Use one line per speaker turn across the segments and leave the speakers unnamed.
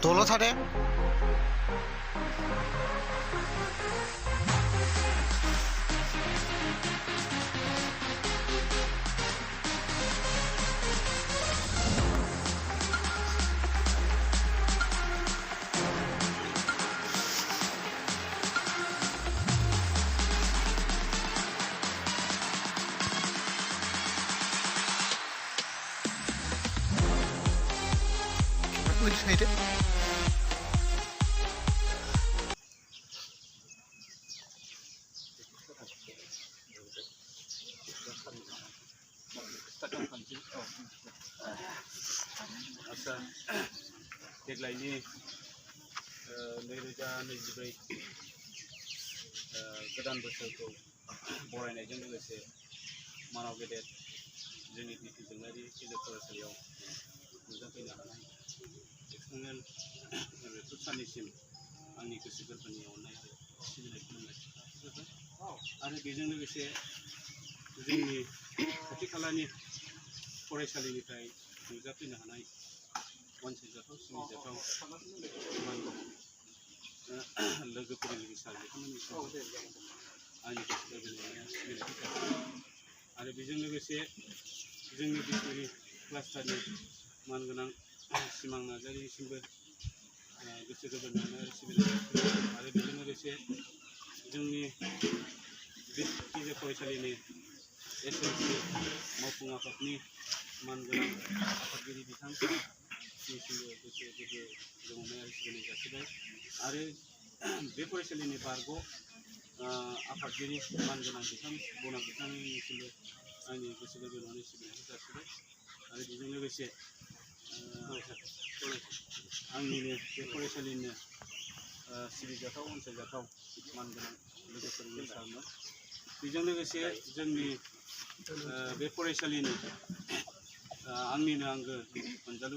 दल' थादो। Wait.
आच्छा देग्लायनि 2024 गोदान बोसोरखौ बरायनायजों लोगोसे मानाव गेदेर जोंनि बिटि जोंलारि गेजेर फरायसालियाव नुजाफैनो हानाय एक्सटार्नेल रेक्टर सारनिसिम आंनि गोसो गोरबोनि अननाय आरो सिबिनाय खुलुमनाय जाबाय आरो बेजों लोगोसे जोंनि खाथि खालानि फरायसालिनिफ्राय नुजाफैनो हानाय अनसायजाथाव सिबिजाथाव लोगो फोरोंगिरि सार बिथांमोननिसिम आंनि गोसो गोरबोनि सिबिनायखौ जासिबाय आरो बेजों लोगोसे जोंनि बिटिआरनि क्लास्टारनि मानगोनां सिमां नार्जारिनिसिमबो गोसो गोरबोनि अननाय आरो सिबिनाय जासिबाय आरो बेजों लोगोसे जोंनि गेजेर फरायसालिनि एसएलसि मावफुं आफादनि मानगोनां आफादगिरि बिथांमोननिसिमबो गोसो गोरबो अननाय आरो सिबिनाय जासिबाय आरो बे फरायसालिनि बारग' आफादगिरि मानगोनां बिथां बना बिथांनिसिमबो आंनि गोसो गोरबोनि अननाय सिबिनायखौ जासिबाय आरो बेजों लोगोसे आंनिनो बे फरायसालिनिनो सिबिजाथाव अनसायजाथाव मानगोनां लोगो फोरोंगिरि सारमोन बेजों लोगोसे जोंनि बे फरायसालिनि आंनिनो आंगो अनजालु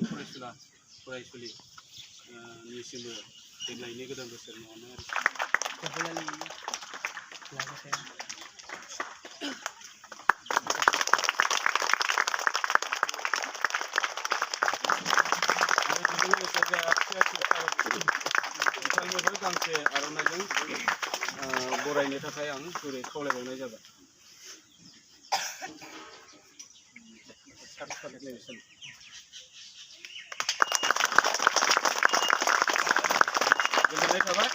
फरायसुलिनिसिमबो देग्लायनि गोदान बोसोरनि अननाय बिथांनिफ्राय गांसे आर'नाइजों बरायनो थाखाय आं गुरै खावलायबावनाय जाबाय। गोजोननाय थाबाय।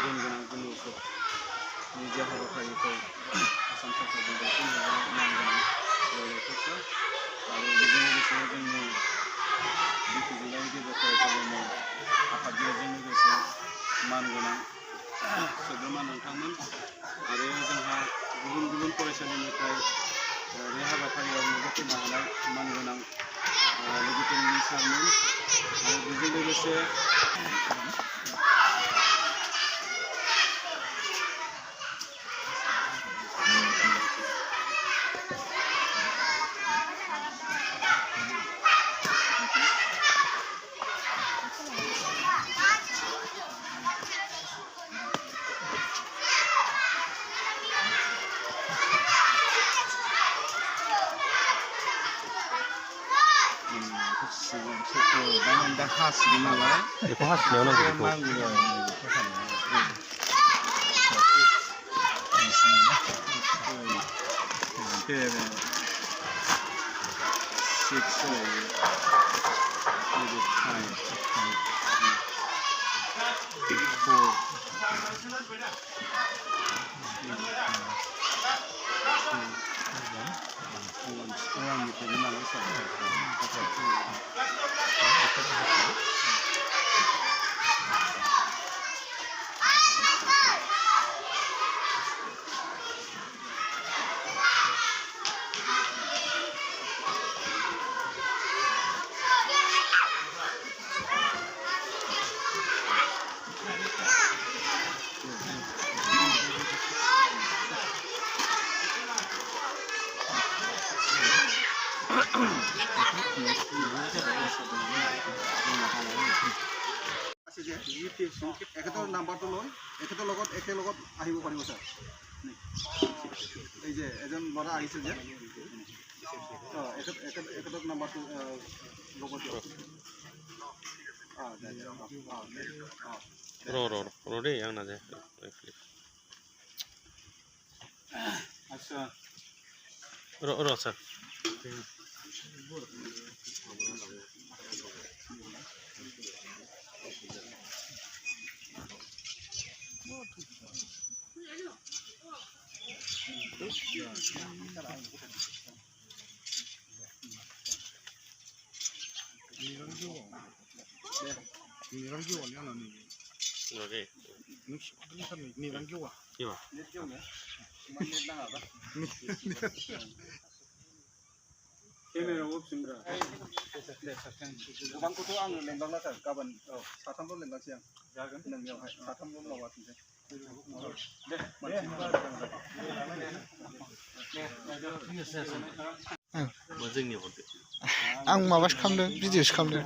गुनगोनां जोंनि जे हाबाफारिखौ आसाम सरकारजों दैथायहरनाय मानगोनां लेखा आरो बेजों लोगोसे जोंनि बिटि जोंलारि गेजेर फरायसालिनि आफादगिरिजों लोगोसे मानगोनां सोद्रोमा नोंथांमोन आरो जोंहा गुबुन गुबुन फरायसालिनिफ्राय बे हाबाफारियाव नुजाफैनो हानाय मानगोनां लोगो फोरोंगिरि सारमोन आरो बेजों लोगोसे दा हासिगोन नालाय
बेखौ हासिनायाव नांगौ
যে এখেতৰ নাম্বাৰটো লৈ এখেতৰ লগত একেলগত আহিব পাৰিব ছাৰ এই যে এজন ল'ৰা আহিছিল যে এখেতৰ নাম্বাৰটো লগত দিয়ক
र' दे आंना जायाखै
আচ্ছা
र' सार र' दे के va
केमेरायाव होफिनग्रा
गोबांखौथ' आङो लेंलांला सार गाबोन साथामल' लेंलांसै आं जागोन नोंनियावहाय साथामल' माबाफिनसै
जोंनि हरदो
आं माबासो खालामदों भिडिअ'सो खालामदों